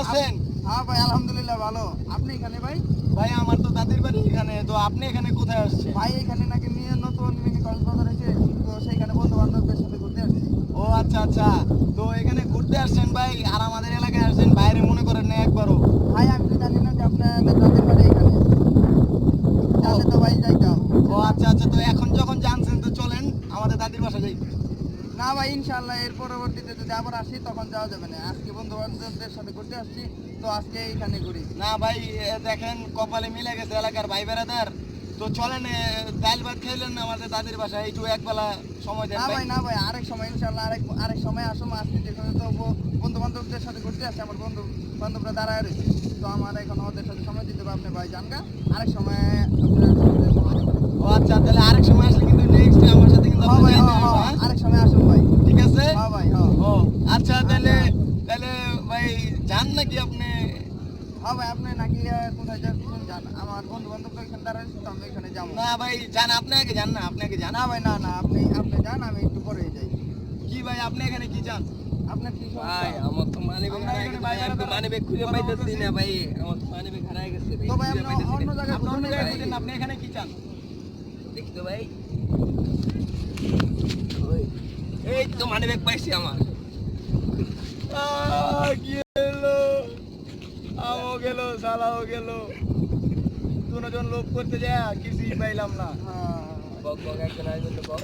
আছেন? হ্যাঁ ভাই আলহামদুলিল্লাহ ভালো। আপনি এখানে ভাই? ভাই আমার তো দাদির বাড়ি এখানে, তো আপনি এখানে কোথায় আসছেন? ভাই এখানে নাকি নিয়ে নতুন মিনি কক্সবাজার হয়েছে, তো সেইখানে বন্ধু বান্ধবদের সাথে ঘুরতে আসছি। ও আচ্ছা আচ্ছা, তো এখানে ঘুরতে আসছেন ভাই, আর আমাদের এলাকায় আসছেন, বাইরে মনে করেন না একবারও। ভাই আমি তো জানি না যে আপনাদের দাদির বাড়ি এখানে, জানলে তো ভাই যাইতাম। ও আচ্ছা আচ্ছা, তো এখন যখন জানছেন তো চলেন আমাদের দাদির বাসা যাই। না ভাই ইনশাআল্লাহ এর পরবর্তীতে যদি আবার আসি তখন যাওয়া যাবে না। আজকে বন্ধু বান্ধবদের সাথে ঘুরতে আসছি, তো আজকে এইখানে ঘুরি। না ভাই, দেখেন কপালে মিলে গেছে এলাকার ভাই বেড়াদার, তো চলেন ডাল ভাত খাইলেন না আমাদের দাদির বাসায়, একটু একবেলা সময় দেন না ভাই। ভাই না ভাই, আরেক সময় ইনশাআল্লাহ আরেক সময় আসো। আজকে যেখানে তো বন্ধু বান্ধবদের সাথে ঘুরতে আসছে, আমার বন্ধু বান্ধবরা দাঁড়ায় রয়েছে, তো আমার এখন ওদের সাথে সময় দিতে হবে। আপনি ভাই জানগা, আরেক সময় আপনার সাথে সময় দিতে হবে। ও আচ্ছা, তাহলে আরেক সময় আসলে কিন্তু নেক্সট আমার সাথে কিন্তু হ্যাঁ আপনি ভাই, যাইতে হ্যাঁ হবে, হ্যাঁ, হ্যাঁ? আরেক সময় আসুন ভাই। ঠিক আছে। হ্যাঁ ভাই, হ্যাঁ। ও আচ্ছা, তাহলে তাহলে ভাই যান নাকি আপনি? হ্যাঁ ভাই, আপনি নাকি কোথায় যাচ্ছেন যান, আমার বন্ধু বান্ধব তো এখানে দাঁড়ায় রয়েছে, তো আমি এখানে যাবো। না ভাই যান, আপনি আগে যান, না আপনি আগে যান। না ভাই, না না, আপনি যান, আমি একটু পরে যাই। কি ভাই আপনি এখানে কি চান? আপনার কি ভাই সমস্যা? আমার তো মানিব্যাগ আমরা হারাই এখানে গেছে ভাই ভাই, আমি তো বেড়াতে মানিব্যাগ খুঁজে কথা পাইতেছি বলতেছি। না ভাই, আমার তো মানিব্যাগ হারাই গেছে ভাই, তো ভাই খুঁজে আপনি পাইতেছি অন্য না। জায়গায় আপনি অন্য খুঁজুন জায়গায় ভাই। খুঁজেন, আপনি এখানে কি চান? দেখি তো ভাই, ওই, এই তো মানিব্যাগ পাইছি আমার। গেল, আমও গেল, সালাও গেল, দুজন লোক করতে যায় কিছুই পাইলাম না। হ্যাঁ বক বক একজন আইজন বক।